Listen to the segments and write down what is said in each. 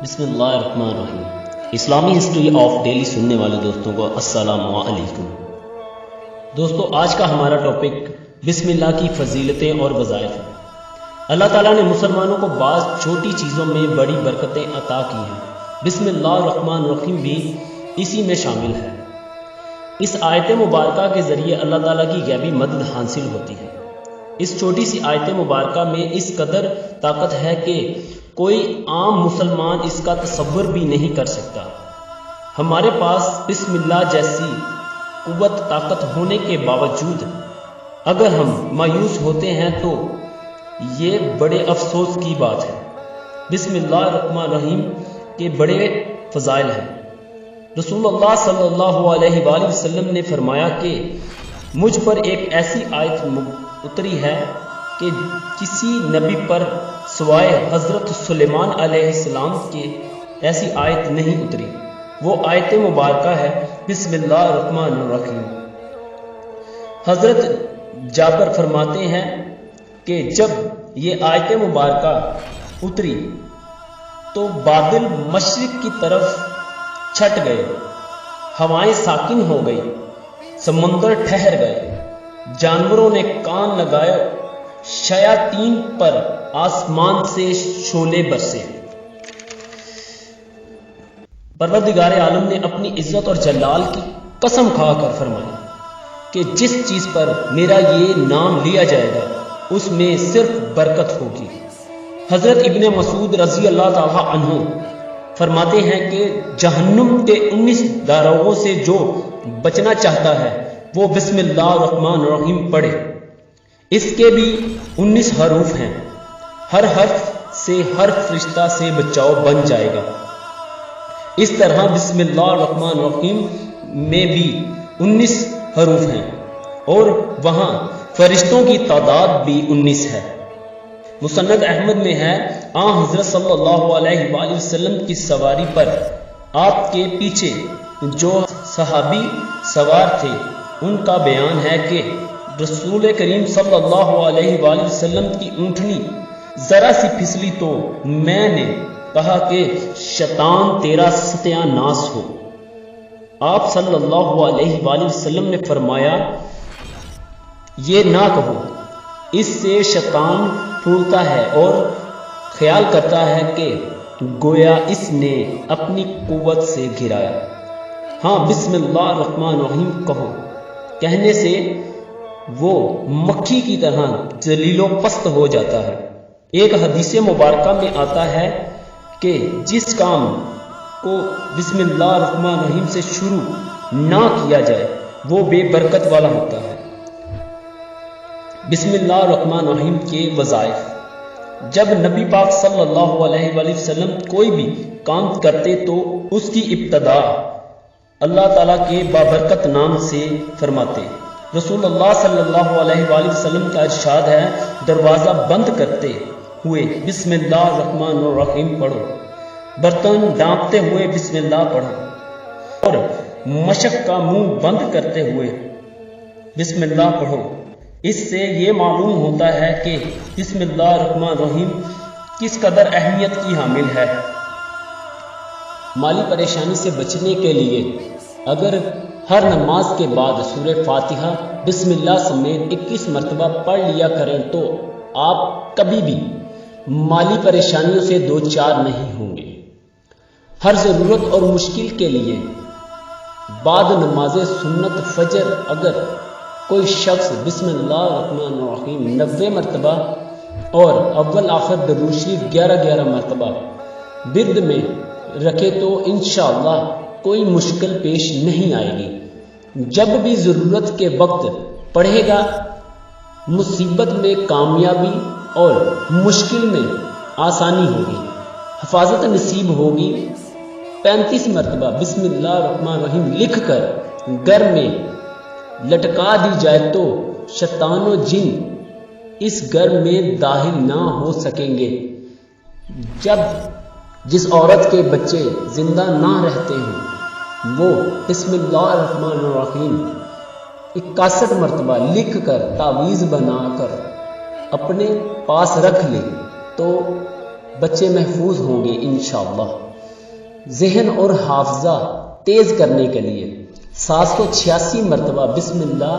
بسم اللہ الرحمن الرحیم۔ اسلامی ہسٹری آف ڈیلی سننے والے دوستوں کو السلام علیکم۔ دوستو، آج کا ہمارا ٹاپک بسم اللہ کی فضیلتیں اور وظائف ہے۔ اللہ تعالیٰ نے مسلمانوں کو بعض چھوٹی چیزوں میں بڑی برکتیں عطا کی ہیں۔ بسم اللہ الرحمن الرحیم بھی اسی میں شامل ہے۔ اس آیت مبارکہ کے ذریعے اللہ تعالیٰ کی غیبی مدد حاصل ہوتی ہے۔ اس چھوٹی سی آیت مبارکہ میں اس قدر طاقت ہے کہ کوئی عام مسلمان اس کا تصور بھی نہیں کر سکتا۔ ہمارے پاس بسم اللہ جیسی قوت طاقت ہونے کے باوجود اگر ہم مایوس ہوتے ہیں تو یہ بڑے افسوس کی بات ہے۔ بسم اللہ الرحمن الرحیم کے بڑے فضائل ہیں۔ رسول اللہ صلی اللہ علیہ وآلہ وسلم نے فرمایا کہ مجھ پر ایک ایسی آیت اتری ہے کہ کسی نبی پر سوائے حضرت سلیمان علیہ السلام کے ایسی آیت نہیں اتری۔ وہ آیت مبارکہ ہے بسم اللہ الرحمن الرحیم۔ حضرت جابر فرماتے ہیں کہ جب یہ آیت مبارکہ اتری تو بادل مشرق کی طرف چھٹ گئے، ہوائیں ساکن ہو گئی، سمندر ٹھہر گئے، جانوروں نے کان لگائے، شیاطین پر آسمان سے شعلے برسے۔ پروردگار عالم نے اپنی عزت اور جلال کی قسم کھا کر فرمایا کہ جس چیز پر میرا یہ نام لیا جائے گا اس میں صرف برکت ہوگی۔ حضرت ابن مسعود رضی اللہ تعالی عنہ فرماتے ہیں کہ جہنم کے 19 داروغوں سے جو بچنا چاہتا ہے وہ بسم اللہ الرحمن الرحیم پڑھے۔ اس کے بھی 19 حروف ہیں، ہر حرف سے ہر فرشتہ سے بچاؤ بن جائے گا۔ اس طرح بسم اللہ الرحمن الرحیم میں بھی 19 حروف ہیں اور وہاں فرشتوں کی تعداد بھی 19 ہے۔ مسند احمد میں ہے، حضرت صلی اللہ علیہ وآلہ وسلم کی سواری پر آپ کے پیچھے جو صحابی سوار تھے ان کا بیان ہے کہ رسول کریم صلی اللہ علیہ وآلہ وسلم کی اونٹنی ذرا سی پھسلی تو میں نے کہا کہ شیطان تیرا ستیہ ناس ہو۔ آپ صلی اللہ علیہ وآلہ وسلم نے فرمایا یہ نہ کہو، اس سے شیطان پھولتا ہے اور خیال کرتا ہے کہ گویا اس نے اپنی قوت سے گرایا۔ ہاں، بسم اللہ الرحمن الرحیم کہو، کہنے سے وہ مکھی کی طرح ذلیل و پست ہو جاتا ہے۔ ایک حدیث مبارکہ میں آتا ہے کہ جس کام کو بسم اللہ الرحمن الرحیم سے شروع نہ کیا جائے وہ بے برکت والا ہوتا ہے۔ بسم اللہ الرحمن الرحیم کے وظائف: جب نبی پاک صلی اللہ علیہ وآلہ وسلم کوئی بھی کام کرتے تو اس کی ابتدا اللہ تعالیٰ کے بابرکت نام سے فرماتے۔ رسول اللہ صلی اللہ علیہ وآلہ وسلم کا ارشاد ہے، دروازہ بند کرتے ہوئے بسم اللہ الرحمن الرحیم پڑھو، برتن ڈانپتے ہوئے بسم اللہ پڑھو اور مشق کا منہ بند کرتے ہوئے بسم اللہ پڑھو۔ اس سے یہ معلوم ہوتا ہے کہ بسم اللہ الرحمن الرحیم کس قدر اہمیت کی حامل ہے۔ مالی پریشانی سے بچنے کے لیے اگر ہر نماز کے بعد سورہ فاتحہ بسم اللہ سمیت 21 مرتبہ پڑھ لیا کریں تو آپ کبھی بھی مالی پریشانیوں سے دوچار نہیں ہوں گے۔ ہر ضرورت اور مشکل کے لیے بعد نماز سنت فجر اگر کوئی شخص بسم اللہ الرحمن الرحیم 90 مرتبہ اور اول آخر درود شریف 11 مرتبہ ورد میں رکھے تو انشاءاللہ کوئی مشکل پیش نہیں آئے گی۔ جب بھی ضرورت کے وقت پڑھے گا مصیبت میں کامیابی اور مشکل میں آسانی ہوگی، حفاظت نصیب ہوگی۔ 35 مرتبہ بسم اللہ الرحمن الرحیم لکھ کر گھر میں لٹکا دی جائے تو شیطان و جن اس گھر میں داخل نہ ہو سکیں گے۔ جس عورت کے بچے زندہ نہ رہتے ہوں وہ بسم اللہ الرحمن الرحیم 61 مرتبہ لکھ کر تعویذ بنا کر اپنے پاس رکھ لے تو بچے محفوظ ہوں گے انشاءاللہ۔ ذہن اور حافظہ تیز کرنے کے لیے 786 مرتبہ بسم اللہ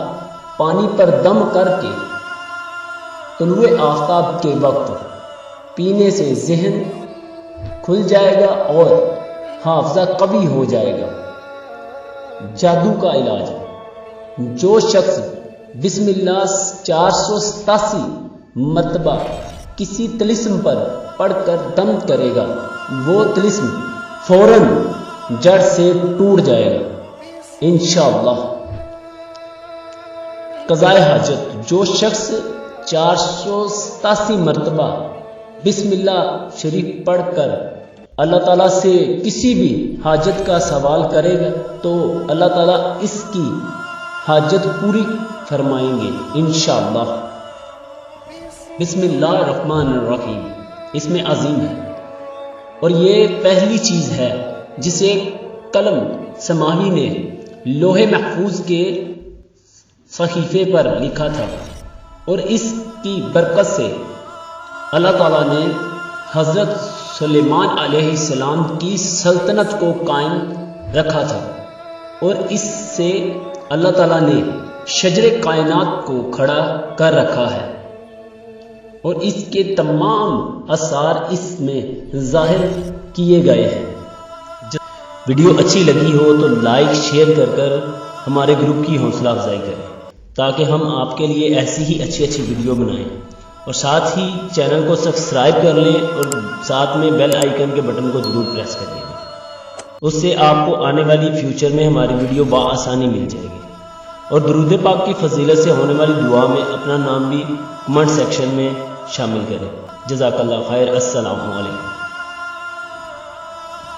پانی پر دم کر کے طلوع آفتاب کے وقت پینے سے ذہن کھل جائے گا اور حافظہ قوی ہو جائے گا۔ جادو کا علاج: جو شخص بسم اللہ 487 مرتبہ کسی طلسم پر پڑھ کر دم کرے گا، وہ طلسم فوراً جڑ سے ٹوٹ جائے گا انشاءاللہ۔ قضائے حاجت: جو شخص 487 مرتبہ بسم اللہ شریف پڑھ کر اللہ تعالیٰ سے کسی بھی حاجت کا سوال کرے گا تو اللہ تعالیٰ اس کی حاجت پوری فرمائیں گے انشاءاللہ۔ بسم اللہ الرحمن الرحیم اس میں عظیم ہے اور یہ پہلی چیز ہے جسے قلم سماوی نے لوح محفوظ کے صحیفے پر لکھا تھا، اور اس کی برکت سے اللہ تعالیٰ نے حضرت سلیمان علیہ السلام کی سلطنت کو قائم رکھا تھا، اور اس سے اللہ تعالیٰ نے شجر کائنات کو کھڑا کر رکھا ہے، اور اس کے تمام اثار اس میں ظاہر کیے گئے ہیں۔ ویڈیو اچھی لگی ہو تو لائک شیئر کر ہمارے گروپ کی حوصلہ افزائی کریں تاکہ ہم آپ کے لیے ایسی ہی اچھی ویڈیو بنائیں، اور ساتھ ہی چینل کو سبسکرائب کر لیں اور ساتھ میں بیل آئیکن کے بٹن کو ضرور پریس کر لیں، اس سے آپ کو آنے والی فیوچر میں ہماری ویڈیو بآسانی مل جائے گی۔ اور درود پاک کی فضیلت سے ہونے والی دعا میں اپنا نام بھی کمنٹ سیکشن میں شامل کریں۔ جزاک اللہ خیر۔ السلام علیکم۔